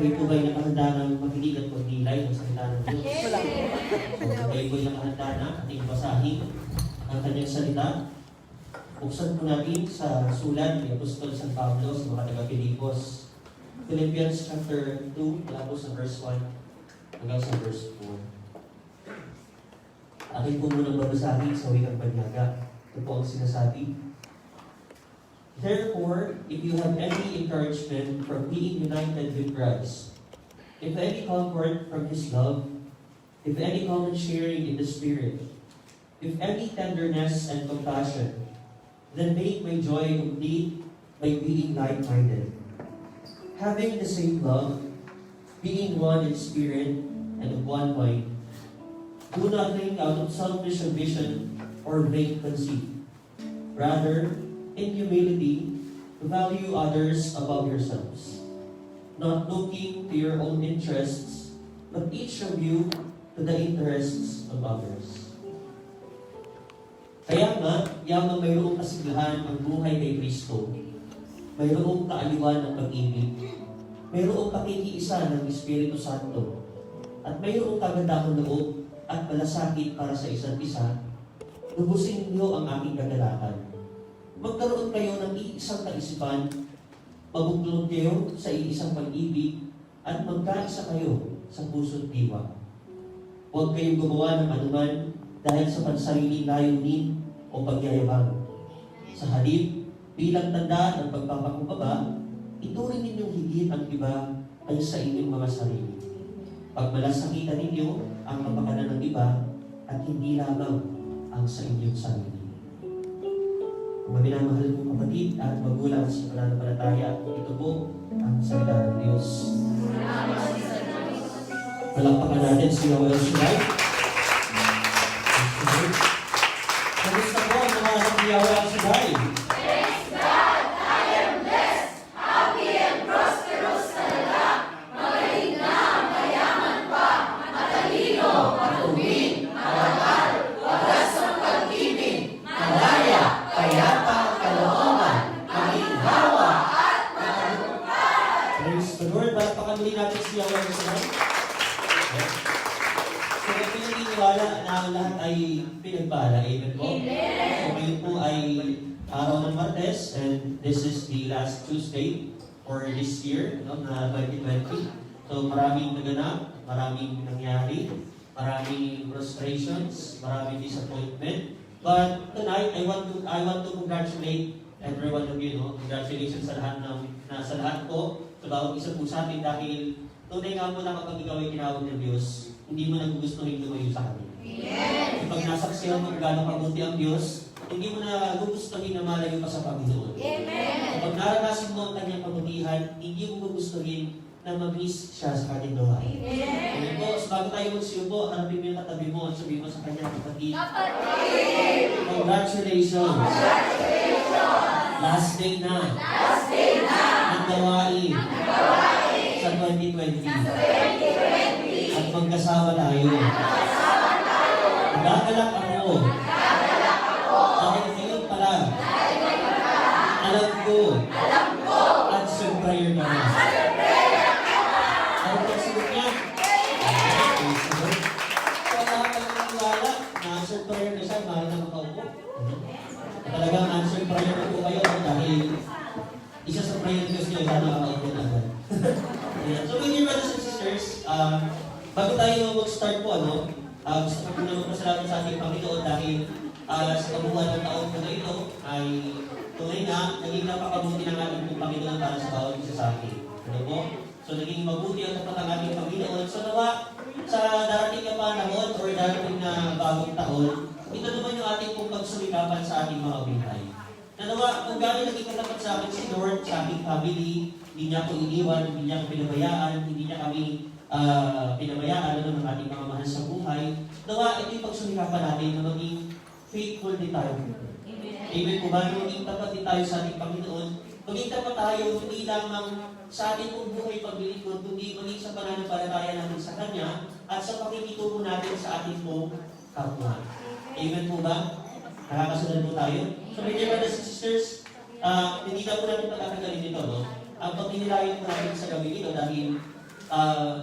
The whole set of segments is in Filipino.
kayo po ba'y nakahanda ng makinig at magnilay ng salita ng Diyos? So, kayo po'y nakahanda na ating basahin ang kanyang salita. Buksan po natin sa sulat ni Apostol San Pablo sa mga taga-Pilipos. Philippians chapter 2, mula po sa verse 1 hanggang sa verse 4. Akin po munang babasahin sa wikang Banyaga. Ito po ang sinasabi. Therefore, if you have any encouragement from being united with Christ, if any comfort from His love, if any common sharing in the Spirit, if any tenderness and compassion, then make my joy complete by being like-minded, having the same love, being one in spirit and of one mind. Do nothing out of selfish ambition or vain conceit. Rather, in humility, value others above yourselves, not looking to your own interests, but each of you to the interests of others. Kaya nga, yamang mayroong kasiglahan ang buhay kay Kristo, mayroong kaaliwan ng pag-ibig, mayroong pakikiisa ng Espiritu Santo, at mayroong kagandahang loob at malasakit para sa isa't isa, lubusin niyo ang aking kagalakan. Magkaroon kayo ng iisang kaisipan, mabuklod kayo sa iisang pag-ibig, at magkaisa kayo sa puso't diwa. Huwag kayong gumawa ng anuman dahil sa pansariling layunin o pagyayabang. Sa halip, bilang tanda ng pagpapakumbaba, ituring ninyong higit ang iba kaysa sa inyong mga sarili. Pagmalasakitan ninyo ang kapakanan ng iba at hindi lamang ang sa inyong sarili. Mga minamahal kong kapatid at magulang sa pananampalataya, ito po ang salita ng Diyos. Palakpakan natin si Yahweh Shaddai. Kamusta po ang mga anak ni Yahweh Shaddai? Praise God! I am blessed, happy and prosperous talaga. Magaling na, mayaman pa, matalino, matubig, marangal, wagas ng pag-ibig, malaya, payapa, kalooban, maginhawa, at matagumpay. Praise the Lord. Palakpakan muli natin si Yahweh Shaddai. So, pinaniniwala na ang lahat ay pinagpala. Amen po? So, ngayon po ay araw ng Martes, and this is the last Tuesday for this year, na 2020. So, maraming naganap, maraming nangyari, maraming frustrations, maraming disappointment. But tonight, I want to congratulate every one of you. Congratulations sa lahat sa lahat po, sa bawat isa po sa atin, dahil tunay nga mo na kapag ikaw ay tinawag ng Diyos, hindi mo nagugustuhin lumayo sa Kanya. Amen. Kapag nasaksihan mo kung gaano kabuti ang Diyos, hindi mo na gugustuhin na malayo pa sa Panginoon. Amen. Kapag naranasin mo ang Kanyang kabutihan, hindi mo gugustuhin na mag-miss siya sa Kanyang gawain. Amen. Amen po. So bago tayo magsiupo, harapin mo yung katabi mo at sabihin mo sa Kanya, kapatid, Kapatid! congratulations! Last day na Last day na! ng gawain Gawain! sa 2020. Sa 2020! At magkasama tayo. Kasama tayo! Nagagalak ako. Gagalak ako! Dahil ngayon pa lang, Dahil may pagka! alam ko, Alam ko! answered prayer na na. Surpresa ka! Ano ang sagot niya? Praise the Lord. So, lahat ng naniwala na answered prayer na siya, mahal na makaupo. Talagang answered prayer na po kayo dahil isa sa prayer Diyos niyo, sana makaupo na agad. Ayan. So, with your brothers and sisters, bago tayo mag-start po, gusto ko muna magpasalamat sa ating Panginoon dahil sa kabuuan ng taon po na ito ay tunay na naging napakabuti ng ating pong Panginoon para sa bawat isa sa atin. Ano po? So, naging mabuti ang tapat ng ating Panginoon. So, nawa, sa darating na panahon or darating na bagong taon, ito naman yung ating pong pagsumikapan sa ating mga buhay. Nanawa, kung gano'n naging katapat sa akin si Lord, sa ating family, hindi niya ako iniwan, hindi niya ako pinabayaan, hindi niya kami pinabayaan ng ating mga mahal sa buhay. Nawa, ito yung pagsumikapan natin na maging faithful din tayo. Amen po ba? Maging tapat din tayo sa ating Panginoon. Maging tapat tayo, hindi lamang sa ating pong buhay paglilingkod, kundi maging sa pananampalataya natin sa Kanya at sa pakikitungo natin sa ating pong kapwa. Amen po ba? Nakakasunod po tayo. So, my dear brothers and sisters, hindi na po natin pagkakagalin dito, no? Ang pagpinilayan po natin sa gabi ito dahil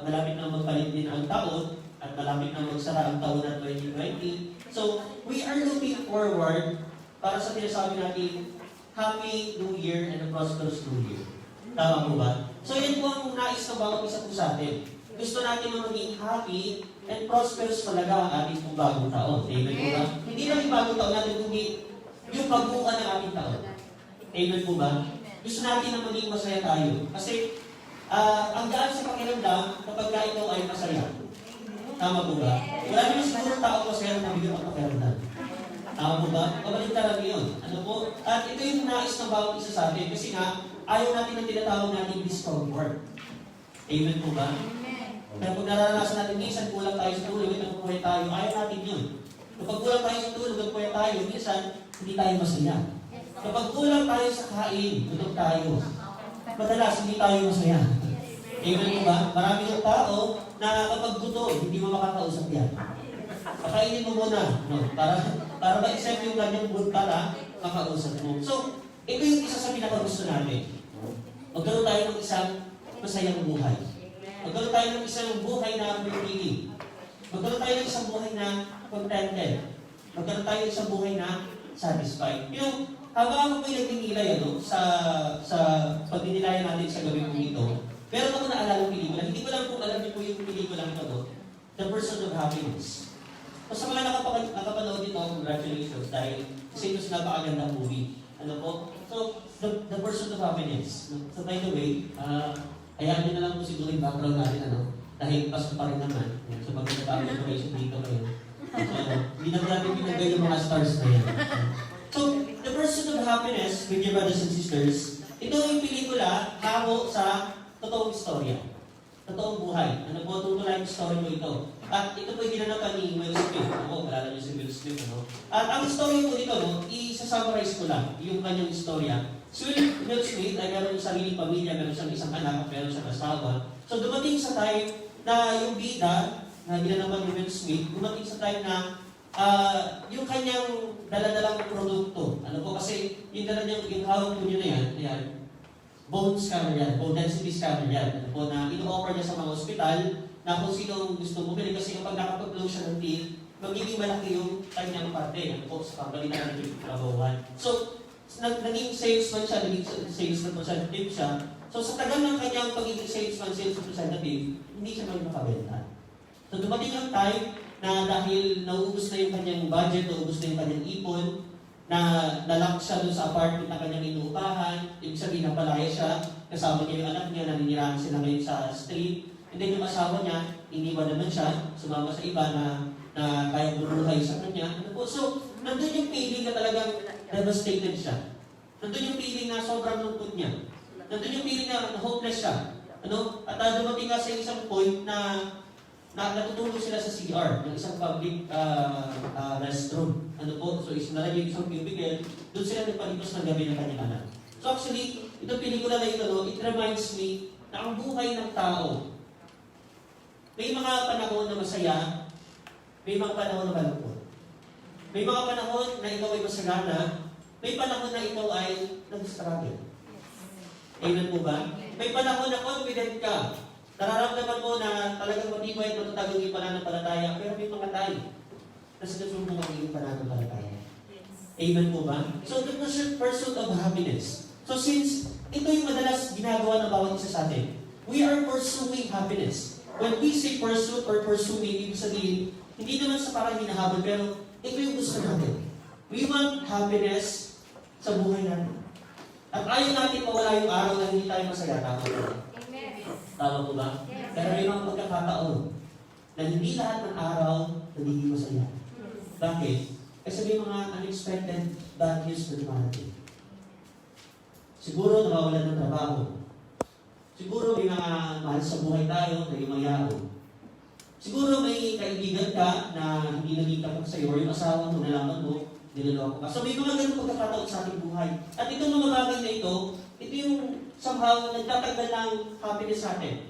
malapit na magpalit din ang taon at malapit na magsara ang taon ng 2020. So, we are looking forward para sa tinasabi natin, Happy New Year and a prosperous New Year. Tama po ba? So, yan po ang nais ng bawat isa po sa atin. Gusto natin na maging happy and prosperous talaga ang ating pong bagong taon. Amen po ba? Hindi lang yung bagong taon natin, kundi yung pagbuka ng ating taon. Amen po ba? Gusto natin na maging masaya tayo. Kasi, ang gaan sa pakiramdam kapag ka ikaw ay masaya. Tama po ba? Wala naman siguro tao masaya na mabigat ang pakiramdam. Tama po ba? Kabaligtaran yun. Ano po? At ito yung nais ng bawat isa sa atin. Kasi nga, ayaw natin ang tinatawag natin discomfort. Amen po ba? Kaya pag naranasan natin, minsan kulang tayo sa tulog, nagpupuhay tayo, ayaw natin yun. Kapag kulang tayo sa tulog, nagpupuhay tayo, minsan, hindi tayo masaya. Kapag kulang tayo sa kain, gutom tayo. Madalas, hindi tayo masaya. Amen po ba? Marami ng tao na kapag gutom, hindi mo makakausap yan. Pakainin mo muna, no? Para ma-accept yung kanyang mood para makausap mo. So, ito yung isa sa pinakagusto natin. Magkaroon tayo ng isang masayang buhay. Magkaroon tayo ng isang buhay na fulfilling. Magkaroon tayo ng isang buhay na contented. Magkaroon tayo ng isang buhay na satisfied. Yung habang ako po'y nagninilay sa pagdinilayan natin sa gabi kong ito, meron ako naalala ng pelikula. Hindi ko lang kung alam niyo po yung pelikula ito, The Pursuit of Happiness. So, sa mga nakapanood dito, congratulations dahil kasi ito napakagandang movie. Ano po? So, The Pursuit of Happiness. So, by the way, hayaan nyo na lang po siguro yung background natin, dahil paso pa rin naman. So, pagkakataon information dito ngayon. So, hindi na natin pinagay yung mga stars na yan. So, The Pursuit of Happiness, with your brothers and sisters, ito yung pelikula habo sa totoong istorya. Totoong buhay. Ano po, tutulay yung story mo ito. At ito po yung ginanapan ni Will Smith. Ako, kalala niyo si Will Smith, At ang story po dito, isa-summarize ko lang yung kanyang istorya. Si Will Smith ay meron yung sariling pamilya, meron siyang isang anak, meron siyang asawa. So dumating sa time na yung bida na ginanapan ni Will Smith, dumating sa time na yung kanyang daladalang produkto. Ano po, kasi yung dala niyang, yung hawak po niya na yan, ayan, bone scanner yan, bone density scanner yan. Ano po, na ino-offer niya sa mga ospital na kung sino gusto bumili kasi kapag nakapag-blow siya ng teeth, magiging malaki yung kanyang parte. Ano po, sa company na nag-trabawan. So, naging salesman siya, naging sales representative siya. So, sa tagal ng kanyang pagiging salesman, sales representative, hindi siya may makabenta. So, dumating ang time na dahil nauubos na yung kanyang budget, nauubos na yung kanyang ipon, na nalock siya doon sa apartment na kanyang inuupahan, ibig sabihin napalaya siya, kasama niya yung anak niya, naninirahan sila ngayon sa street, and then yung asawa niya, iniwan naman siya, sumama sa iba na kaya buruhay sa kanya. Ano po? So, nandun yung feeling na talagang devastated siya. Nandun yung feeling na sobrang lungkot niya. Nandun yung feeling na hopeless siya. Ano? At dumating nga sa isang point na natutulog sila sa CR ng isang public restroom. Ano po? So, nalagay yung isang cubicle, doon sila nagpalipas ng gabi ng kanyang anak. So actually, itong pelikula na ito, it reminds me na ang buhay ng tao, may mga panahon na masaya, may mga panahon na malungkot. May mga panahon na ikaw ay masagana, may panahon na ikaw ay nag-struggle. Amen po ba? May panahon na confident ka. Nararamdaman mo na talagang matibay at matatag yung pananampalataya, pero may mga tayo na sinasubok mo magiging pananampalataya. Amen po ba? So, the pursuit of happiness. So, since ito yung madalas ginagawa ng bawat isa sa atin, we are pursuing happiness. When we say pursuit or pursuing, ibig sabihin, hindi naman sa parang hinahabol, pero ito yung gusto natin. We want happiness sa buhay natin. At ayaw natin mawala yung araw na hindi tayo masaya. Tama po ba? Tama po ba? Pero may mga pagkakataon na hindi lahat ng araw nagiging masaya. Bakit? Kasi may mga unexpected bad news na dumarating. Siguro nawawalan ng trabaho. Siguro may mga mahal sa buhay tayo na yumayao. Siguro may kaibigan ka na hindi naging tapat sa'yo or yung asawa mo, nalaman mo, niloloko ka. So may mga ganun pagkakataon sa ating buhay. At itong mga bagay na ito yung somehow nagtatagal ng happiness sa atin.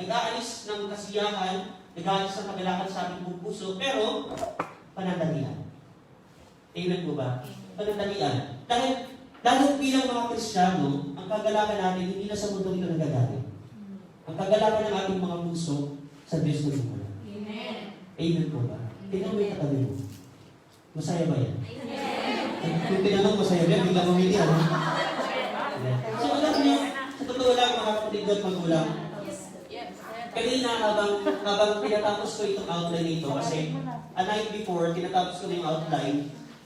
Nag-aalis ng kasiyahan, nag-aalis ng kagalakan sa ating buong puso, pero panandalian. Amen po ba? Panandalian. Dahil bilang mga Kristiyano, ang kagalakan natin hindi na sa mundo ito nagagaling. Ang kagalakan ng ating mga puso sa Diyos na bumula. Amen. Amen po ba? Tingnan mo yung katabi mo. Masaya ba yan? Amen. Kung tinanong masaya ba yan, bigla mamili ano? So alam niyo, sa totoo lang mga kapatid at magulang, kanina habang pinatapos ko itong outline nito, kasi a night before, tinatapos ko na yung outline,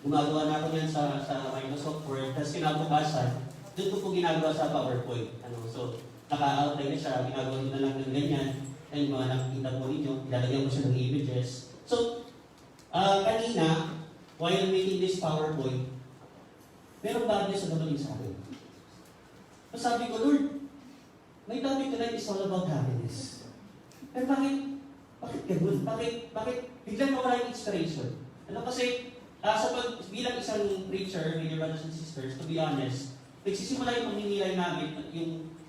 gumagawa na ako yan sa Microsoft Word, tapos kinabukasan, doon ko po ginagawa sa PowerPoint. So, naka-outline na siya, ginagawa ko na lang ng ganyan, yung mga nakikita po ninyo, ilalagyan ko siya ng images. So, kanina, while making this PowerPoint, meron ba sa dumating sa akin? So sabi ko, Lord, may topic tonight is all about happiness. Pero bakit ganun? Bakit biglang mawala yung inspiration? Kasi, bilang isang preacher, my dear brothers and sisters, to be honest, nagsisimula yung pagninilay namin,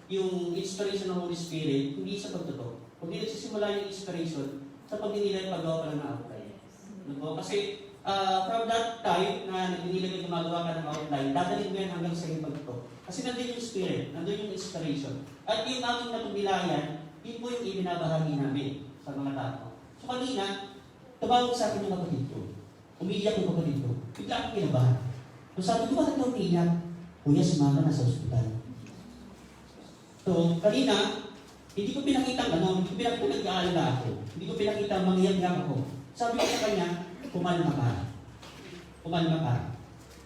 yung inspiration ng Holy Spirit, hindi sa pagtotoo. Kundi nagsisimula yung inspiration sa pagninilay paggawa pa ng outline. Kasi, from that time na nagninilay yung gumagawa ka ng outline, dadalhin mo yan hanggang sa yung pagtotoo. Kasi nandun yung spirit, nandun yung inspiration. At yung aming napagnilayan, yun po yung ibinabahagi namin sa mga tao. So kanina, tumawag sa akin yung kapatid ko. Umiiyak yung kapatid ko. Bigla akong kinabahan. So sabi ko, bakit ka umiiyak? Kuya, si mama nasa ospital. So kanina, hindi ko pinakita nag-aalala ako. Hindi ko pinakita mangiyak ako. Sabi ko sa kanya, kumalma ka. Kumalma ka.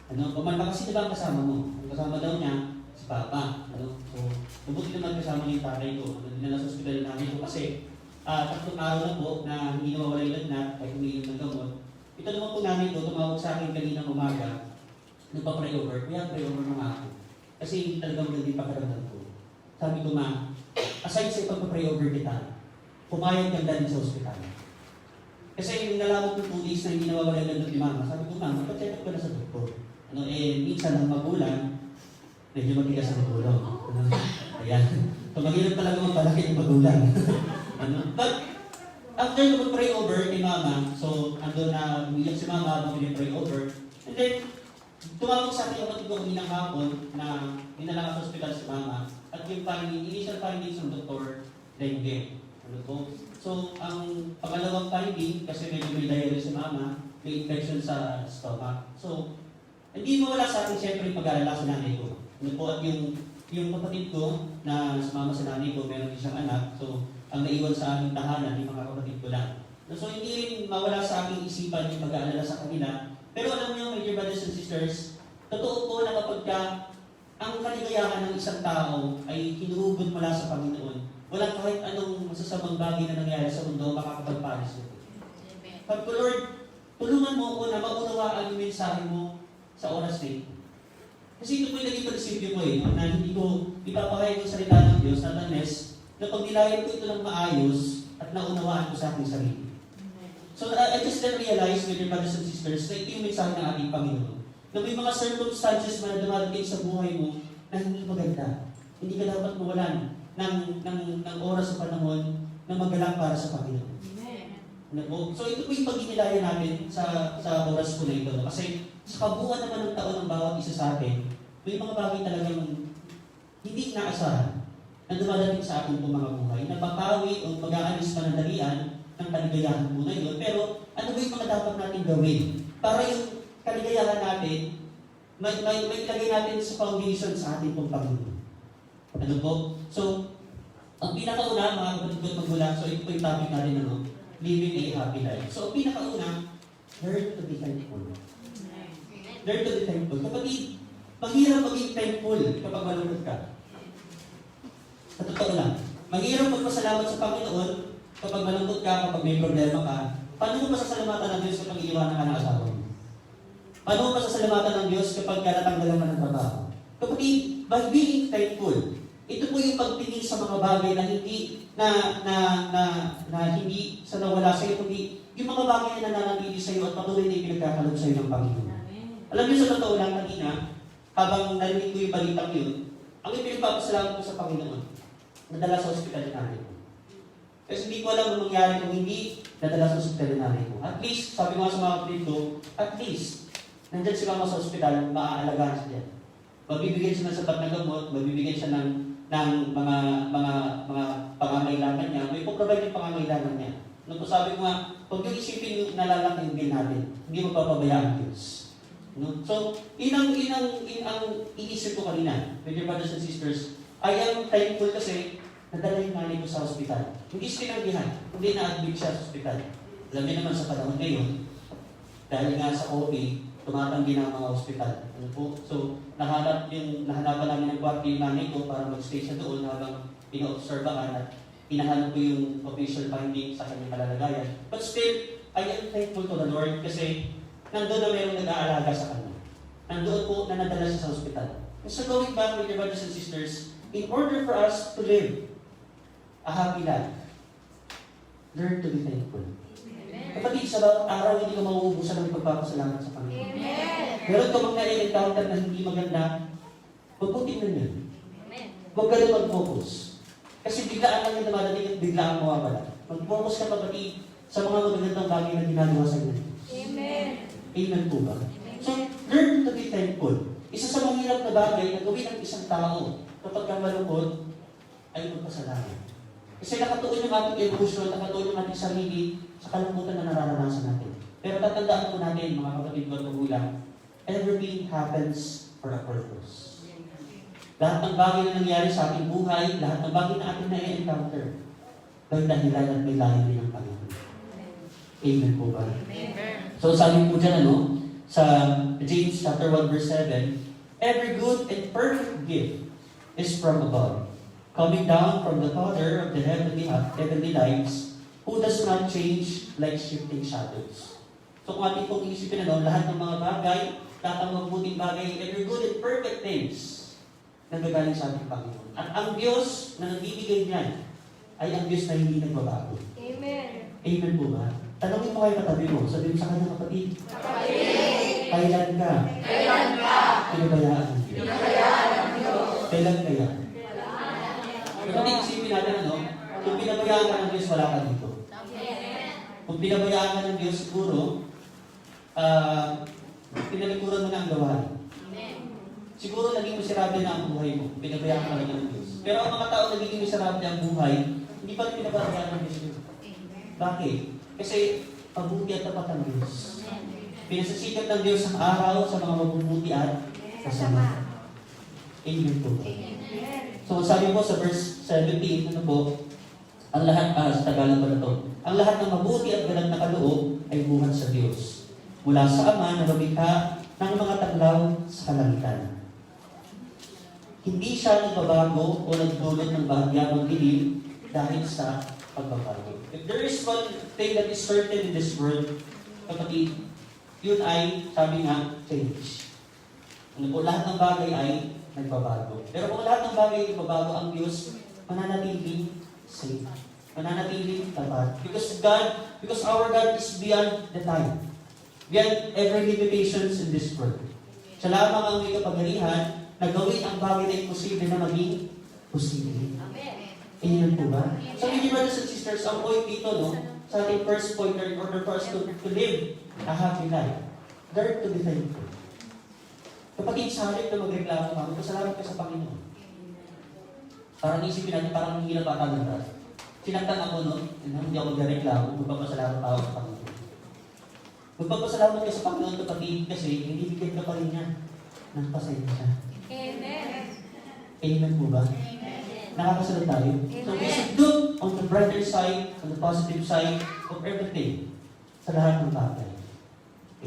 Kumalma kasi diba ang kasama mo? Ang kasama daw niya, si Papa. So, mabuti naman kasama niya yung tatay ko. Dinala sa hospital namin ko kasi 3 araw na po na hindi nawawala yung lagnat kahit umiinom ng gamot. Ito naman po namin ko, tumawag sa akin kanina umaga, nagpa-pray over. Kaya pray over naman ako. Kasi hindi talaga maganda yung pakaramdam ko. Sabi ko, ma, aside sa ipag-pray over kita, pumayag kang dalhin sa hospital. Kasi yung nalaman ko 2 days na hindi nawawala yung lagnat ni mama, sabi ko, ma, magpa-check up ka na sa doktor. Minsan ang magulang, medyo matigas ang magulang. Ayan. So, mahirap talaga magpalaki ng magulang. But, after ko mag-pray over kay mama, so, andun na umiyak si mama, mag-pray over, and then, tumawag sa akin yung kapatid ko kaninang hapon na dinala ka sa hospital si mama, at yung initial findings ng doktor, dengue. So, ang pangalawang finding, kasi medyo may diarrhea si mama, may infection sa stomach. So, hindi mo wala sa akin siyempre pag-aalala sa nanay ko. At yung kapatid ko na sumama sa nanay ko, meron din siyang anak. So, ang naiwan sa aming tahanan, yung mga kapatid ko lang. So, hindi rin mawala sa aking isipan yung pag-aalala sa kanila. Pero alam niyo, my dear brothers and sisters, totoo po na kapag ang kaligayahan ng isang tao ay hinuhugot mula sa Panginoon, walang kahit anong masasamang bagay na nangyari sa mundo makakapagpalis nito. Pag Lord, tulungan mo ako na maunawaan yung mensahe mo sa oras na ito. Kasi ito po yung naging prinsipyo ko na hindi ko ipapakaya yung salita ng Diyos na unless na pag nilayan ko ito ng maayos at naunawaan ko sa aking sarili. So I just then realized, with your brothers and sisters, na ito yung mensahe ng ating Panginoon. Na may mga circumstances na dumadating sa buhay mo na hindi maganda. Hindi ka dapat mawalan ng oras sa panahon na magalak para sa Panginoon. So ito po yung pag-inilayan natin sa oras po na ito. Kasi sa kabuuan naman ng taon ng bawat isa sa atin, may mga bagay talagang hindi inaasahan na dumadating sa ating mga buhay, na papawi o mag-aalis pa ng dalian ng kaligayahan po na yun. Pero ano ba yung mga dapat natin gawin para yung kaligayahan natin, may ilagay natin sa foundation sa ating pong Panginoon. Ano po? So, ang pinakauna, mga kapatid ko magulang, so ito po yung topic natin, living a happy life. So, ang pinakauna, learn to be thankful. Learn to be thankful. Kapatid, mahirap maging thankful kapag malungkot ka. Sa totoo lang. Mahirap magpasalamat sa Panginoon kapag malungkot ka, kapag may problema ka. Paano mo masasalamatan ng Diyos kapag iiwanan ka ng asawa mo? Paano mo masasalamatan ng Diyos kapag natanggalan ka ng trabaho? Kapatid, by being thankful, ito po yung pagtingin sa mga bagay na hindi hindi sa nawala sa iyo, kundi yung mga bagay na nananatili sa iyo at patuloy na ipinagkakalog sa iyo ng Panginoon. Alam niyo sa totoo lang kanina, habang narinig ko yung balitang yun, ang ipinagpapasalamat ko sa Panginoon, nadala sa ospital ni nanay ko. Kasi hindi ko alam kung mangyari kung hindi nadala sa ospital ni nanay ko. At least, sabi ko nga sa mga kapatid ko, at least, nandyan si mama sa ospital, maaalagaan siya dyan. Mabibigyan siya ng sapat na gamot, mabibigyan siya ng ng mga pangangailangan niya, may provide yung pangangailangan niya. Nung sabi ko nga, huwag yung isipin yung nalalaki yung bill natin, hindi magpapabayaan ang Diyos. No? So, inang iisip ko kanina, with your brothers and sisters, I am thankful kasi nadala yung nanay ko sa hospital. Hindi sinanggihan, hindi na-admit siya sa hospital. Alam niyo naman sa panahon ngayon, dahil nga sa OA, tumatanggi na ang mga hospital. Ano po? So, nahanapan namin ng kwarto yung nanay ko para mag-stay siya doon habang pina-obserbahan at hinahanap ko yung official finding sa kanyang kalalagayan. But still, I am thankful to the Lord kasi nandoon na mayroong nag-aalaga sa kanya. Nandoon po na nadala siya sa hospital. So going back with your brothers and sisters, in order for us to live a happy life, learn to be thankful. Kapatid, sa bawat araw, hindi ka mauubusan ng pagpapasalamat sa Panginoon. Meron ka bang na-encounter na hindi maganda, huwag mo tingnan yun. Huwag ka na mag-focus. Kasi biglaan lang yung dumadating at biglaan mawawala. Mag-focus ka, kapatid, sa mga magagandang bagay na ginagawa sa inyo. Amen. Amen po ba? So, learn to be thankful. Isa sa mahirap na bagay na gawin ng isang tao kapag ka malungkot ay magpasalamat. Kasi nakatuon yung ating emotion, nakatuon yung ating sarili sa kalungkutan na nararanasan natin. Pero tatandaan po natin, mga kapatid ko at magulang, everything happens for a purpose. Lahat ng bagay na nangyari sa ating buhay, lahat ng bagay na ating na-encounter, may dahilan at may layunin ng Panginoon. Amen po ba? Amen. So sabi po dyan, sa James chapter 1 verse 7, every good and perfect gift is from above, coming down from the Father of the heavenly lights, who does not change like shifting shadows. So kung ating pong isipin lahat ng mga bagay, lahat ng mabuting bagay, every good and perfect things, nagagaling sa ating Panginoon. At ang Diyos na nagbibigay niyan, ay ang Diyos na hindi nagbabago. Amen. Amen po ba? Tanungin mo kayo katabi mo, sabihin mo sa kanya, kapatid, kailan ka? Kailan ka? Pinabayaan ng Diyos. Pinakayaan ng Diyos. Kailan kaya? Kapatid, isipin natin kung pinabayaan ka ng Diyos, wala ka dito. Kung pinabayaan ka ng Diyos, siguro, pinalikuran mo na ang gawain. Siguro naging miserable na ang buhay mo, pinabayaan ka lang ng Diyos. Pero ang mga tao naging miserable ang buhay, hindi pa rin pinabayaan ng Diyos. Bakit? Kasi mabuti at tapat ang Diyos. Pinasasikat ng Diyos ang araw sa mga mabubuti at kasama. Amen po. So sabi po sa verse 17, ang lahat, sa Tagalog pa na to, ang lahat ng mabuti at ganang na kaloob ay buhat sa Diyos. Mula sa Ama na lumikha ng mga taglaw sa kalangitan. Hindi siya nagbabago o nagdulot ng bahagyang dilim dahil sa pagbabago. If there is one thing that is certain in this world, kapatid, yun ay, sabi nga, change. Lahat ng bagay ay nagbabago. Pero kung lahat ng bagay ay nagbabago, ang Diyos mananatiling safe. Mananatiling tapat. Because our God is beyond the time. Beyond every limitations in this world. Siya lamang ang may kapangyarihan na gawin ang bagay na imposible na maging posible. Amen po ba? So, mga brothers and sisters, ang point dito, sa ating first pointer, in order for us to live a happy life, learn to be thankful. Kapatid, sa halip na magreklamo ka, magpasalamat ka sa Panginoon. Parang isipin natin, parang hindi na bata ng rat. Sinaktan ako, hindi ako magreklamo, magpapasalamat ako sa Panginoon. Magpapasalamat ka sa Panginoon, kapatid, kasi hindi bigyan ka pa rin niya ng pasensya. Amen. Amen po ba? Nakakasunod tayo. So we should look on the brighter side, on the positive side of everything sa lahat ng bagay.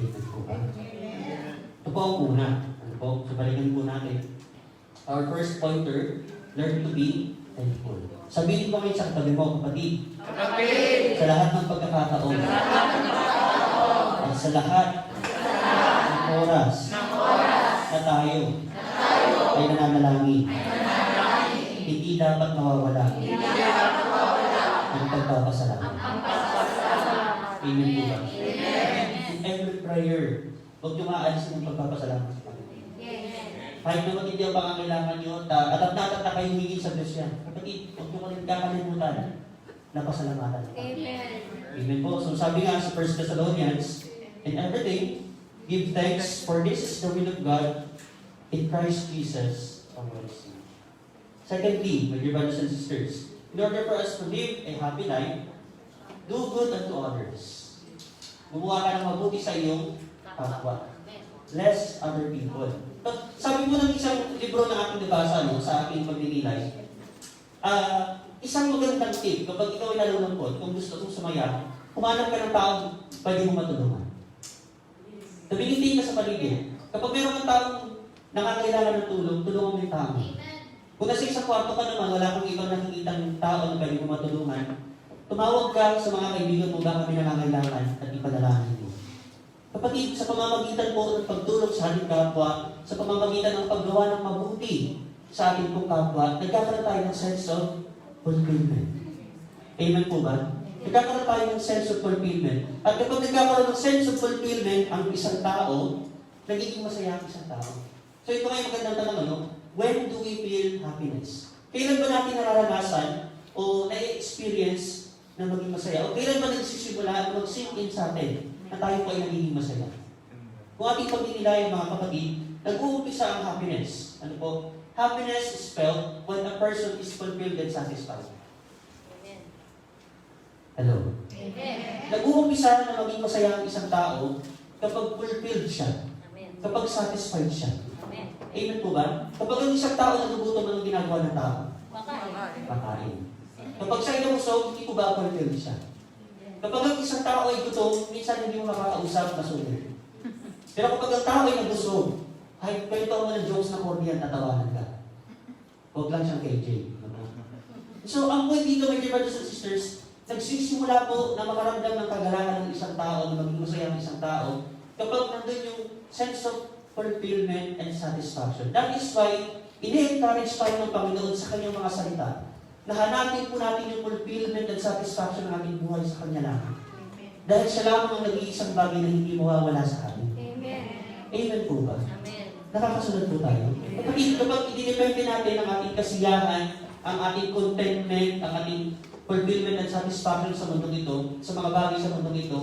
Amen po ba? Ito po ang una. So balikan po natin. Our first pointer, learn to be thankful. Sabihin ko ngayon sa katabi mo, kapatid. Sa lahat ng pagkakataon. At sa lahat ng oras na tayo ay nananalangin. Hindi dapat mawawala ang pagpapasalamat. Amen po ba? In every prayer, huwag nyo maalisin ang pagpapasalamat sa Panginoon. Kahit naman hindi ang pangangailangan nyo, at na kayo hingin sa Diyos yan. Kapatid, huwag nyo kakalimutan na pasalamatan. Amen po. So sabi nga sa 1 Thessalonians, in everything, give thanks, for this is the will of God in Christ Jesus our Lord. Secondly, my dear brothers and sisters, in order for us to live a happy life, do good unto others. Gumawa ka ng mabuti sa iyong kapwa. Bless other people. Sabi po ng isang libro na aking nabasa sa aking pagninilay, isang magandang tip kapag ikaw ay nalulungkot, kung gusto mong sumaya, humanap ka ng taong pwede mong matulungan. Tumingin ka sa paligid. Kapag mayroon kang taong nakakailangan ng tulong, tulungan mo yung tao. Kung nasa isang kwarto ka naman, wala kang ibang nakikitang tao na pwede mong matulungan, tumawag ka sa mga kaibigan mo baka may nangangailangan at ipadalahan mo. Kapatid, sa pamamagitan po ng pagtulong sa ating kapwa, sa pamamagitan ng paggawa ng mabuti sa ating pong kapwa, nagkakaroon tayo ng sense of fulfillment. Amen po ba? Nagkakaroon tayo ng sense of fulfillment. At kapag nagkakaroon ng sense of fulfillment ang isang tao, nagiging masaya ang isang tao. So ito nga yung magandang tanong, when do we feel happiness? Kailan ba natin nararanasan o na-experience na maging masaya? O kailan ba nagsisimula o mag-sink in sa atin na tayo po ay nagiging masaya? Kung ating pagdinilayan mga kapatid, nag-uumpisa ang happiness. Ano po? Happiness is felt when a person is fulfilled and satisfied. Hello? Nag-uumpisa na maging masaya ang isang tao kapag fulfilled siya. Kapag satisfied siya. Amen po ba? Kapag ang isang tao nagugutom, anong ginagawa ng tao? Pakain. Kapag siya ay nabusog, hindi po ba fulfilled siya? Kapag ang isang tao ay gutom, minsan hindi mo makakausap na sulit. Pero kapag ang tao ay nabusog, ay kwento mo ng jokes na corny at tatawanan ka. Huwag lang siyang KJ. So, ang point dito, my dear brothers and sisters, nagsisimula po na makaramdam ng kagalakan ng isang tao, na maging masaya ng isang tao, kapag nandun yung sense of fulfillment and satisfaction. That is why, ini-encourage tayo ng Panginoon sa kanyang mga salita, na hanapin po natin yung fulfillment and satisfaction ng ating buhay sa Kanya lang. Dahil siya lamang ang nag-iisang bagay na hindi mawawala sa atin. Amen. Amen po ba? Amen. Nakakasunod po tayo. Kapag idinepende natin ang ating kasiyahan, ang ating contentment, ang ating fulfillment and satisfaction sa mundong ito, sa mga bagay sa mundong ito,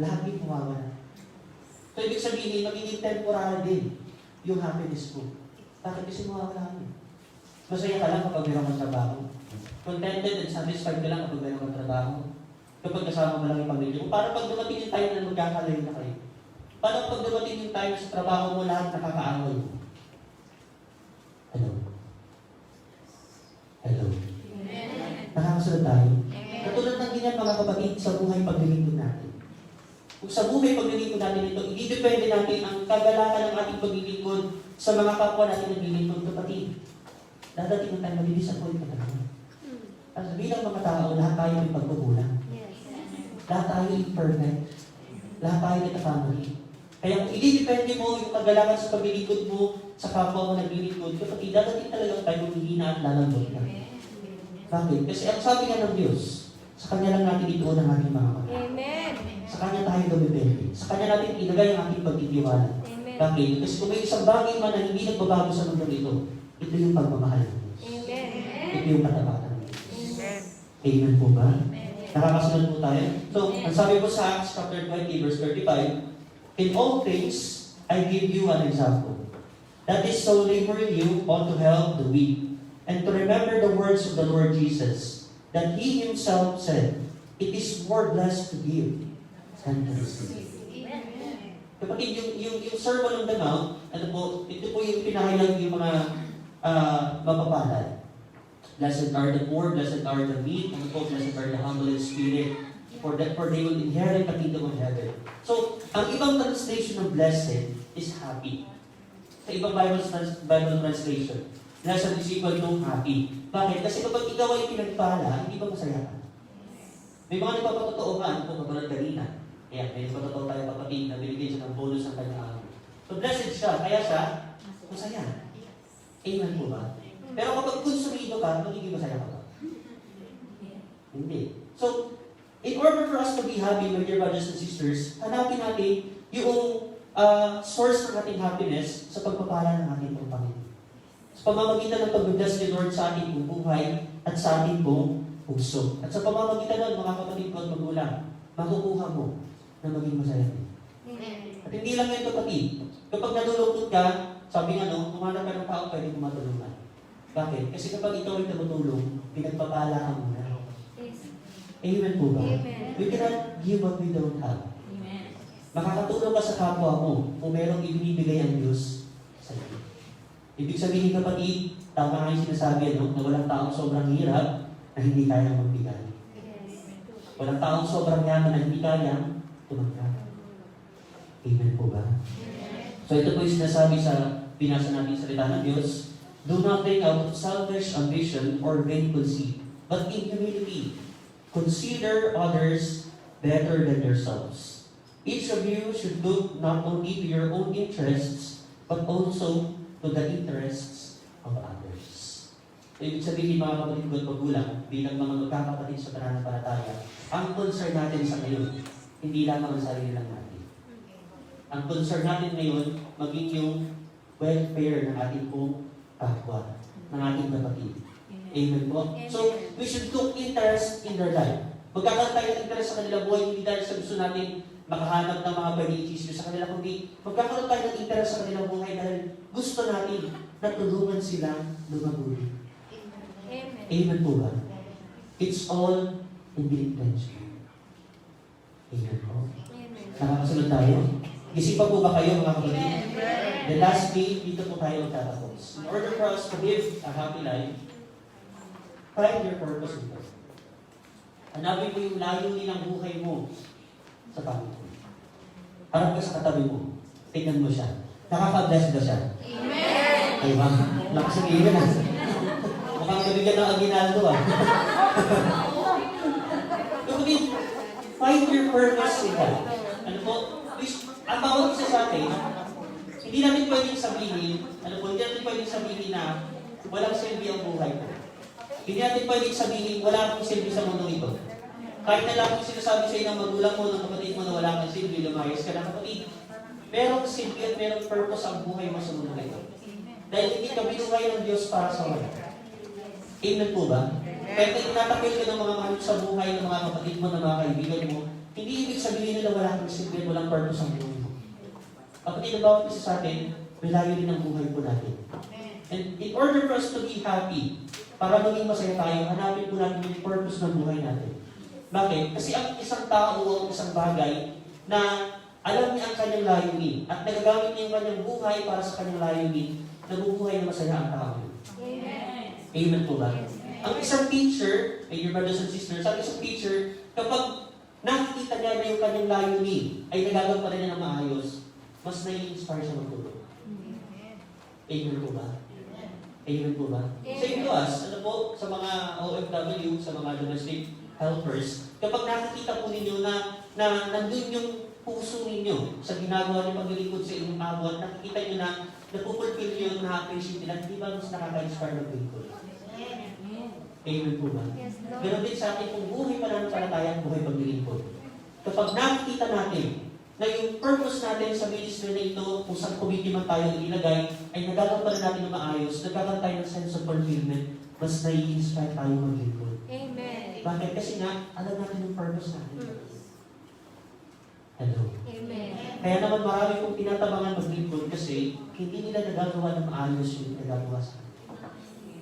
lahat din mawawala. So, ibig sabihin, magiging temporary din yung happiness ko. Bakit kasi mawawala mo? Masaya ka lang kapag mayroon kang trabaho. Contented and satisfied ka lang kapag mayroon kang trabaho. Kapag kasama mo lang yung pamilya mo. Para pag dumating yung time na magkakalayo na kayo. Para pag dumating yung time sa trabaho mo, lahat nakakaaway mo. Hello? Hello? Nakakasunod tayo. Katulad ng ganyan mga kapatid sa buhay paglilingkod natin. Kung sa buhay paglilingkod natin ito, i-depende natin ang kagalakan ng ating paglilingkod sa mga kapwa natin naglilingkod, kapatid. Dadating ang tayo mag-disappoint ka talaga. At bilang mga tao, lahat tayo may pagkukulang. Lahat tayo imperfect. Lahat tayo nagkakamali. Kaya kung i-depende mo yung kagalakan sa paglilingkod mo, sa kapwa mo naglilingkod, kapatid, dadating talaga ang tayo maghihina at lalambot ka. Bakit? Kasi ang sabi nga ng Diyos, sa Kanya lang natin ituon ang ating mga kapatid. Amen. Sa Kanya tayo dumipende. Sa Kanya natin ilagay ang ating pagtitiwala. Amen. Bakit? Kasi kung may isang bagay man na hindi nagbabago sa mundo ito, ito yung pagmamahal ng Diyos. Amen. Ito yung katapatan ng Diyos. Amen. Amen po ba? Nakakasunod po tayo. So, ang sabi po sa Acts chapter 20, verse 35, in all things, I give you an example. That is, so laboring you ought to help the weak, and to remember the words of the Lord Jesus, that He Himself said, it is more blessed to give than to receive. Kapatid, yung Sermon on the Mount, ito po yung pinahayag yung mga mapapalad. Blessed are the poor, blessed are the meek, blessed are the humble in spirit, for they will inherit the kingdom of heaven. So, ang ibang translation ng blessed is happy. Sa ibang Bible translation, blessed is equal to happy. Bakit? Kasi kapag ikaw ay pinagpala, hindi ba masaya ka? May mga nagpapatotoo ka, ano po katulad kanina. Kaya may nagpapatotoo tayo kapatid na binigay siya ng bonus ng kanyang araw. So, blessed siya, kaya siya masaya. Amen po ba? Pero kapag konsumido ka, magiging masaya ka ba? Hindi. So, in order for us to be happy, my dear brothers and sisters, hanapin natin yung source ng ating happiness sa pagpapala ng ating Panginoon. Sa pamamagitan ng pag-bless ni Lord sa ating buhay at sa ating buong puso. At sa pamamagitan ng mga kapatid ko at magulang, makukuha mo na maging masaya din. At hindi lang yun kapatid. Kapag nalulungkot ka, sabi nga humanap ka ng tao pwede mo matulungan. Bakit? Kasi kapag ikaw ay tumutulong, pinagpapala ka muna. Yes. Amen po ba? Amen. We cannot give what we don't have. Amen. Makakatulong ka sa kapwa mo kung merong ibinibigay ang Diyos sa iyo. Ibig sabihin kapatid, tama nga yung sinasabi, no? Na walang taong sobrang hirap na hindi kayang magbigay. Yes. Walang taong sobrang yaman na hindi kayang tumanggap. Amen po ba? So ito po yung sinasabi sa binasa natin salita ng Diyos. Do nothing out of selfish ambition or vain conceit, but in humility, consider others better than yourselves. Each of you should look not only to your own interests, but also to the interests of others. Ibig sabihin mga kapatid ko at magulang, bilang mga magkakapatid sa pananampalataya, ang concern natin sa ngayon, hindi lamang ang sarili lang natin. Ang concern natin ngayon, maging yung welfare ng ating pong kapwa, ng ating kapatid. Amen po? So, we should look interest in their life. Magkakaroon tayo ng interest sa kanilang buhay, hindi dahil sa gusto natin makahanap ng mga pag-iisip sa kanila, kundi magkakaroon tayo ng interest sa kanilang buhay dahil gusto natin na tulungan silang lumagulit. Amen. Amen po ba? It's all in the intention. Amen po. Amen. Nakakasunod tayo? Isipan po ba kayo mga kapatid? Amen. The last day, dito po tayo magtatapos. In order for us to live a happy life, find your purpose in God. Hanapin mo yung layunin ng buhay mo sa Panginoon. Harap ka sa katabi mo. Tingnan mo siya. Nakaka-bless ba siya? Amen. Ay, ma'am. Lakas ang ilan ah. Mukhang nabigyan ng aginaldo ah. Kapatid, find your purpose in God. Ano po? Ang bawat isa sa atin, hindi natin pwedeng sabihin, hindi natin pwedeng sabihin na walang silbi ang buhay ko. Hindi natin pwedeng sabihin, wala akong silbi sa mundo ito. Kahit na lang kung sinasabi sa iyo ng magulang mo, ng kapatid mo na wala kang silbi, lumayas ka na kapatid. Merong silbi at merong purpose ang buhay mo sa mundo ito. Dahil hindi ka binuhay ng Diyos para sa wala. Amen po ba? Kaya tinatakil ka ng mga mahal sa buhay ng mga kapatid mo, ng mga kaibigan mo, hindi ibig sabihin nila wala kang silbi at walang purpose ang buhay mo. Kapatid, ang bawat isa sa atin, may layunin ang buhay po natin. And in order for us to be happy, para maging masaya tayo, hanapin po natin yung purpose ng buhay natin. Bakit? Kasi ang isang tao o isang bagay na alam niya ang kanyang layunin at nagagamit niya yung kanyang buhay para sa kanyang layunin, nabubuhay na masaya ang tao. Amen. Amen po ba? Ang isang teacher, my dear brothers and sisters, ang isang teacher, kapag nakikita niya na yung kanyang layunin ay nagagawa pa rin niya ng maayos, mas nai-inspire siya magtulong. Amen po ba? Amen po ba? Same to us, ano po, sa mga OFW, sa mga domestic helpers, kapag nakikita po ninyo na nandun yung puso ninyo sa ginagawa niyo paglilingkod sa inyong abot, nakikita nyo na napupulfill nyo yung na-appreciate nila, hindi ba mas nakaka-inspire maglingkod? Amen po ba? Yes, Lord. Ganon din sa ating kung buhay pananampalataya, buhay paglilingkod. Kapag nakikita natin na yung purpose natin sa ministry na ito, kung saan committee man tayo ilagay, ay nagagawa natin ng maayos, nagkakaroon tayo ng sense of fulfillment, mas nai-inspire tayo maglingkod. Amen. Bakit? Kasi nga, alam natin yung purpose natin. Hello. Amen. Kaya naman marami kong tinatabangan maglingkod kasi hindi nila nagagawa ng maayos yung nagagawa sa atin.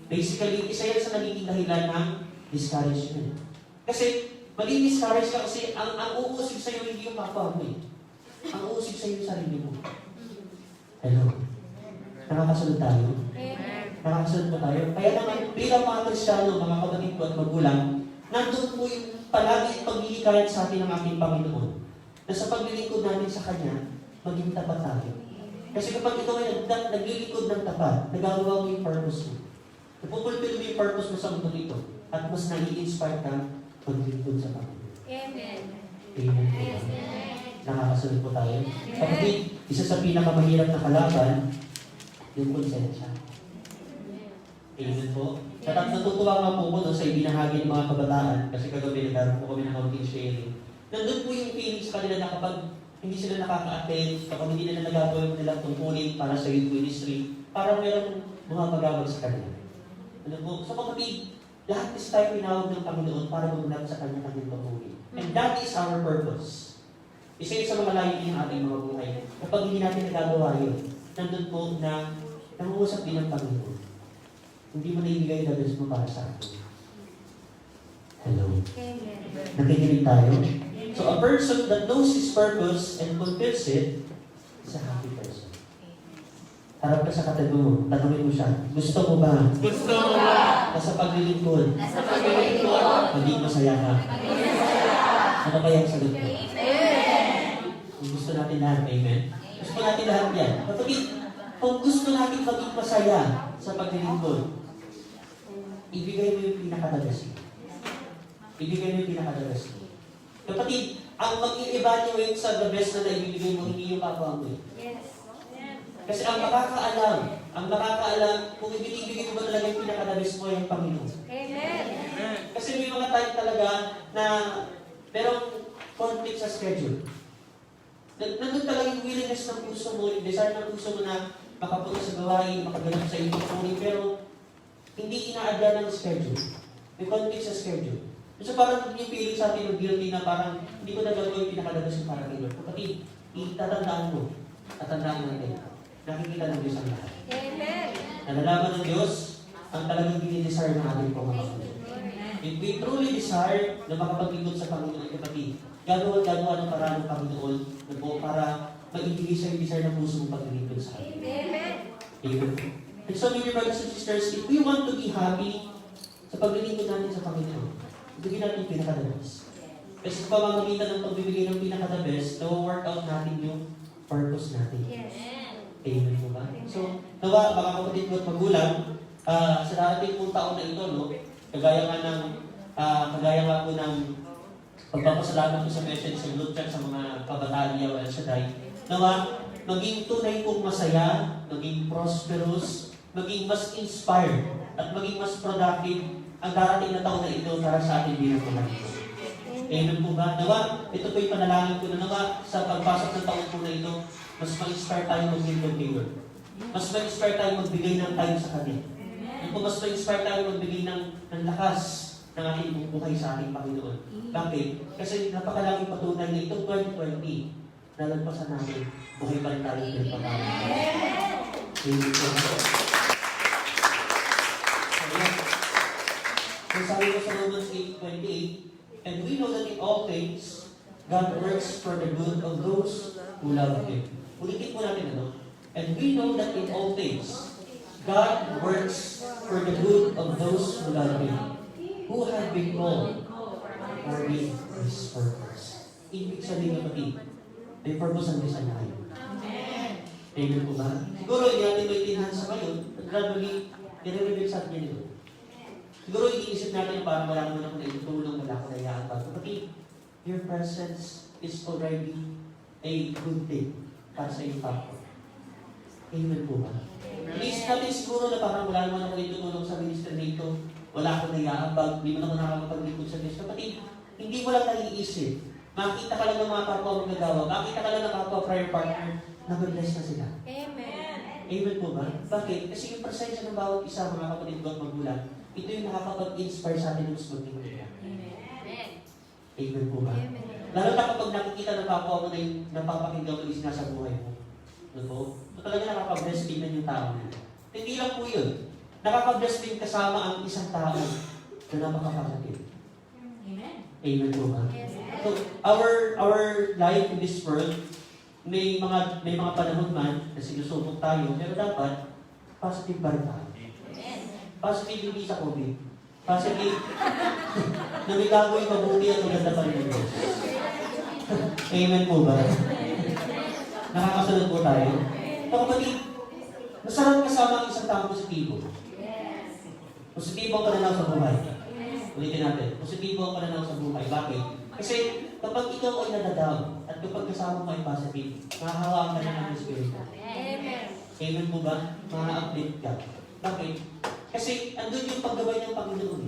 Basically, isa yan sa nagiging dahilan ng discouragement. Kasi, mali-discourage ka kasi ang uusig sa'yo hindi yung kapwa mo eh. Ang uusig sa'yo yung sarili mo. Hello. Nakakasunod tayo? Amen. Nakakasunod po tayo? Kaya naman, bilang mga Kristiyano, mga kapatid ko at magulang, nandun po yung palagi paghihikayat sa atin ng ating Panginoon. Na sa paglilingkod natin sa Kanya, maging tapat tayo. Kasi kapag ikaw ay naglilingkod ng tapat, nagagawa mo yung purpose mo. Napupulpil mo yung purpose mo sa mundo ito. At mas nai-inspire ka maglingkod sa Panginoon. Amen. Amen. Nakakasunod po tayo. Kapatid, isa sa pinakamahirap na kalaban, yung konsensya. Amen po. Natutuwa nga po ko doon sa ibinahagi ng mga kabataan, kasi kagabi nagkaroon po kami ng counting sharing. Nandun po yung feelings kanila na kapag hindi sila nakaka-attend, kapag hindi nila nagagawa yung nilang tungkulin para sa youth ministry, parang meron mga pagawag sa kanila. Ano po? So kapatid, lahat is tayo pinawag ng Panginoon para magunap sa kanya-kanyang tungkulin. And that is our purpose. Isa yun sa mga layunin ng ating mga buhay. Kapag hindi natin nagagawa yun, nandun po na nangungusap din ng Panginoon. hindi mo naibigay the best mo para sa akin. Hello. Amen. Nakikinig tayo? So a person that knows his purpose and fulfills it is a happy person. Harap ka sa katabi mo, tanungin mo siya, gusto mo ba? Gusto mo ba? Nasa paglilingkod, Nasa paglilingkod, maging masaya ka. Ano kaya ang sagot mo? Amen. Kung gusto natin lahat, amen? Gusto natin lahat yan. Kapatid, kung gusto natin maging masaya sa paglilingkod, ibigay mo yung pinakadagas mo. Ibigay mo yung pinakadagas mo. Kapatid, ang mag-i-evaluate sa the best na naibibigay mo, hindi yung kapwa mo. Yes. Kasi ang makakaalam kung ibinibigay mo ba talaga yung pinakadabis mo yung Panginoon. Amen. Kasi may mga time talaga na merong conflict sa schedule. Nandun talaga yung willingness ng puso mo, yung desire ng puso mo na makapunta sa gawain, makaganap sa iyong tutunin, pero hindi inaadya ng schedule. May conflict sa schedule. So parang yung feeling sa atin ng guilty na parang hindi ko na gagawin yung pinakadabis yung para kay Lord. Kapatid, itatandaan mo. Tatandaan natin. Nakikita ng Diyos ang lahat. Amen. Nalalaman ng Diyos ang talagang dinidesire ng ating pamamagitan. If we truly desire na makapaglingkod sa Panginoon, kapatid, gagawa ng paraan ng Panginoon na po para maibigay sa yung desire ng puso mong paglingkod sa atin. Amen. Amen. And so, many brothers and sisters, if we want to be happy sa paglingkod natin sa Panginoon, ibigay natin yung pinaka-the-best. Kasi sa pamamagitan ng pagbibigay ng pinaka-the-best, na-work out natin yung purpose natin. Yes. Amen po ba? So, nawa, mga kapatid ko at magulang, sa dating pong taon na ito, no, kagaya nga po ng pagpapasalamat ko sa message sa Blood Church sa mga kabataan niya o El Shaddai, nawa, maging tunay pong masaya, maging prosperous, maging mas inspired, at maging mas productive ang darating na taon na ito para sa ating bilang pamangkin. Amen po ba? Nawa, ito po yung panalangin ko na nawa sa pagpasok ng taon po na ito, mas ma-inspire tayo mag-build of Lord. Mas ma-inspire tayo magbigay ng time sa Kanya. Kung mas ma-inspire tayo magbigay ng lakas ng ating buhay sa ating Panginoon. Bakit? Kasi napakalaking patunay na itong 2020, nalagpasan namin, buhay pa rin tayo ng pag-aaral. Amen po ba? So sabi ko sa Romans 8:28, and we know that in all things, God works for the good of those who love Him. Ulitin po natin ano? And we know that in all things, God works for the good of those who love Him, who have been called according to His purpose. Ibig sabihin kapatid, may purpose ang Diyos ang tayo. Amen po ba? Siguro hindi natin maintindihan sa ngayon, gradually, i-reveal sa atin ito. Siguro iniisip natin parang wala naman ako na itutulong, wala ako na iyaabag. Kapatid, your presence is already a good thing para sa iyong kapwa. Amen po ba? Inisip natin siguro na parang wala naman ako na itutulong sa ministry nito, wala ako na iyaabag, hindi mo na ako nakakapaglingkod sa Diyos. Kapatid, hindi mo lang naiisip. Makita ka lang ng mga kapwa mong nagawa, makita ka lang ng kapwa prayer partner, nag-bless na sila. Amen. Amen po ba? Bakit? Kasi yung presensya ng bawat isa, mga kapatid ko at magulang, ito yung nakakapag-inspire sa atin ng mas magbingkod. Amen. Amen po ba? Amen. Lalo na kapag nakikita ng kapwa mo na yung napapakinggan mo yung nasa buhay mo. Ano po? So, talaga nakaka-bless din yung tao na. Hindi lang po yun. Nakaka-bless din kasama ang isang tao na napakapakatid. Amen. Amen po ba? Yes. So, our life in this world, may mga panahon man na sinusubok tayo, pero dapat positive ba rin tayo? Positive hindi sa COVID. Positive na may gagawin mabuti at maganda pa rin ng Diyos. Amen po ba? Nakakasunod po tayo. So kapatid, masarap kasama ang isang taong positibo. Positibo ang pananaw sa buhay. Ulitin natin. Positibo ang pananaw sa buhay. Bakit? Kasi kapag ikaw ay nadadaw at kapag kasama mo ay positive, makahawaan ka na ng Espiritu. Amen. Amen po ba? Ma-update ka. Bakit? Kasi andun yung paggabay ng Panginoon.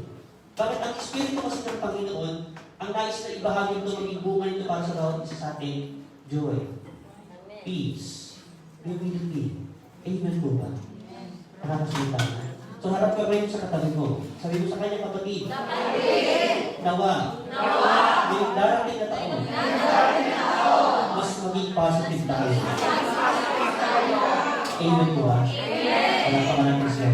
Bakit? Ang Espiritu kasi ng Panginoon, ang nais na ibahagi ito, maging bunga nito para sa bawat isa sa atin, joy, peace, humility. Amen po ba? Nakakasalita na. So harap ka rin sa katabi mo. Sabi mo sa kanya, kapatid, nawa, yung darating na taon, mas maging positive tayo. Amen po ba? Wala pa ka natin siya.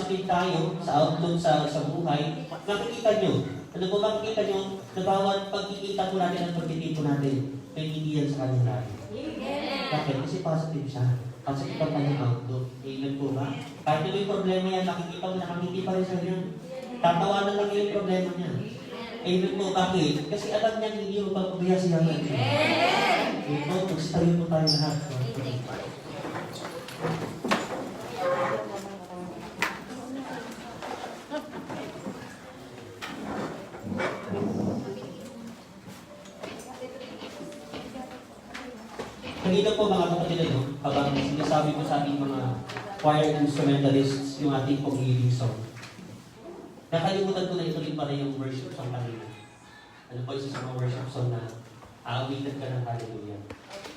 positive tayo sa outlook sa buhay, makikita nyo. Ano po makikita nyo na bawat pagkikita po natin at pagtitipon natin, may hindi yan sa kanila. Bakit? Kasi positive siya. Positive pa yung outlook. Amen po ba? Kahit na may problema yan, nakikita mo, nakangiti pa rin sa yan. Tatawanan lang yung problema niya. Amen po, bakit? Kasi alam niya hindi mo pagpabaya siya. Amen po, magsasabi po tayo lahat. Kanina po mga kapatid, habang sinasabi ko sa ating mga choir instrumentalists yung ating pag-ibig song. Nakalimutan ko na ituloy pa rin yung worship song kanina. Ano po isa sa mga worship song na aawitan ka ng hallelujah.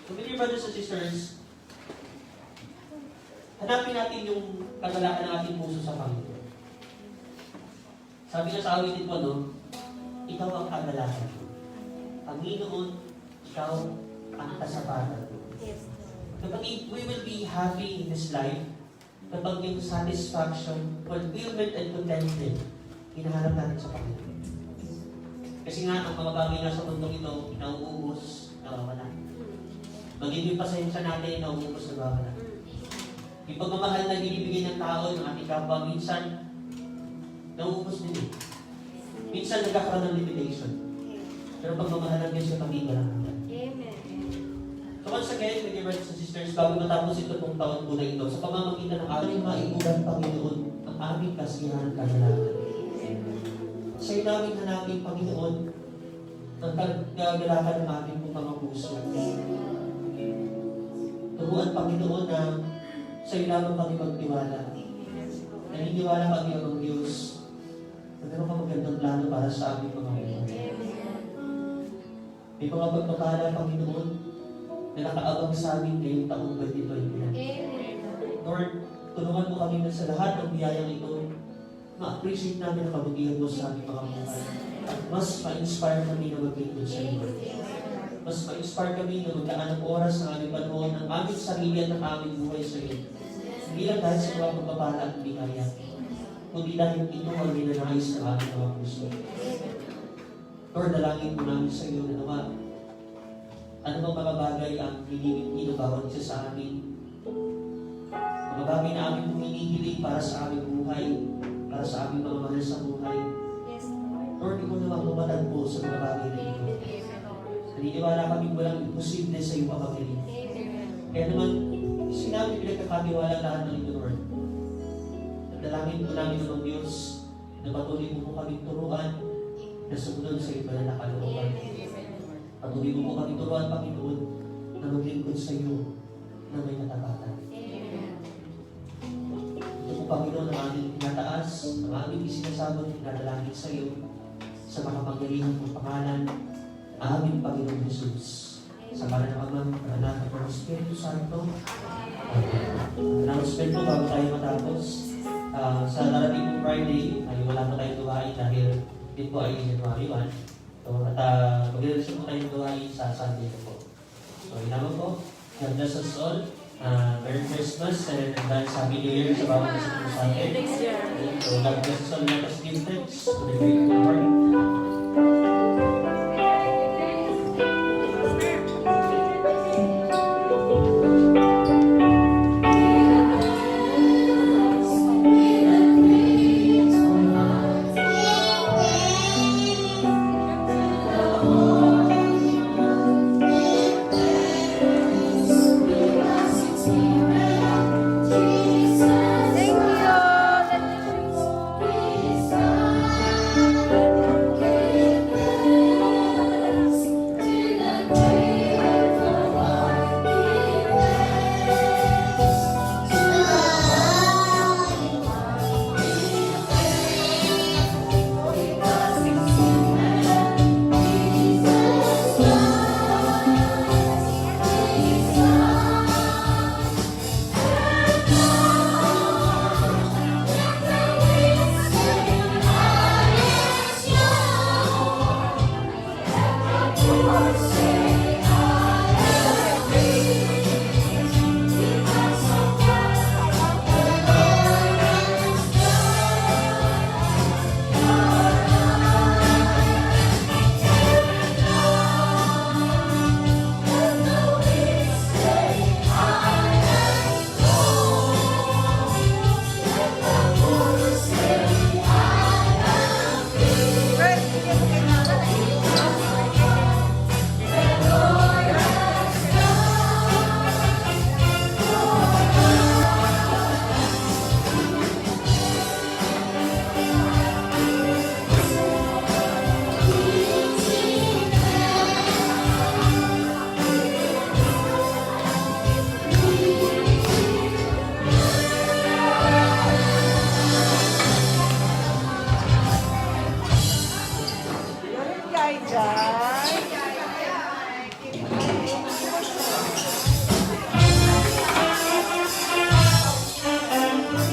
So, dear brothers and sisters, hanapin natin yung kagalakan ng ating puso sa Panginoon. Sabi na sa awitin ko, ikaw ang kagalakan ko. Panginoon, ikaw ang kasapatan ko. Kapag we will be happy in this life, kapag yung satisfaction, fulfillment, and contentment, hinahanap natin sa Panginoon. Kasi nga, ang mga bagay na sa mundong ito, nauubos, nawawala. Magiging pasensya natin, nauubos, nawawala. Yung pagmamahal na binibigay ng tao, ng ating kapwa, minsan, nauubos din eh. Minsan, nagkakaroon ng limitation. Pero pagmamahal ng Diyos yung pag-ibig lang natin. So once again, my dear brothers and sisters, bago matapos ito pong taon po na ito, sa pamamagitan ng aming maiulang Panginoon, ang aming kasiyahan at kagalakan. Sa iyo namin hanapin, Panginoon, ang kagalakan ng aming mga puso. Turuan, Panginoon, na sa iyo lamang kami magtiwala. Naniniwala kami ang Diyos na meron ka magandang plano para sa aming mga buhay. May mga pagpapala, Panginoon, na nakaabang sa amin ngayong taong 2021. Lord, tulungan mo kami na sa lahat ng biyayang ito, ma-appreciate namin ang kabutihan mo sa aming mga buhay. At mas ma-inspire kami na mag-lingkod sa iyo. Mas ma-inspire kami na maglaan ng oras ng aming panahon, ng aming sarili at ng aming buhay sa iyo. Hindi lang dahil sa mga pagpapala at biyaya, kundi dahil ito ang ninanais ng aming mga puso. Lord, dalangin po namin sa iyo na nawa, ano bang mga bagay ang hinihingi ng bawat isa sa amin? Mga bagay na aming hinihiling para sa aming buhay, para sa aming mga mahal sa buhay. Lord, ikaw naman bumatag po sa mga bagay na ito. Naniniwala kami walang imposible sa iyo kapagaling. Kaya naman, sinabi pinagkakatiwala lahat ng ito, Lord. Dalangin po namin ng Diyos na patuloy mo po kami turuan na sumunod sa iyo na nakalooban. Patuloy mo po kami turuan, Panginoon, na maglingkod sa iyo na may katapatan. Ito po, Panginoon, ang aming tinataas, ang aming isinasabot, tinadalangin sa iyo, sa makapangyarihan mong pangalan, aming Panginoon Jesus. Sa pangalan ng Ama, ng Anak, at ng Espiritu Santo. Announcement po bago tayo matapos. Sa darating po Friday, ay wala po tayong gawain dahil din po ay January 1. So, at mag-relasyon po tayong gawain sa Sunday po. So, yun naman po. God bless us all. Merry Christmas and advance Happy New Year sa bawat isa po sa atin. So, God bless us all. Let us give thanks to the great Lord.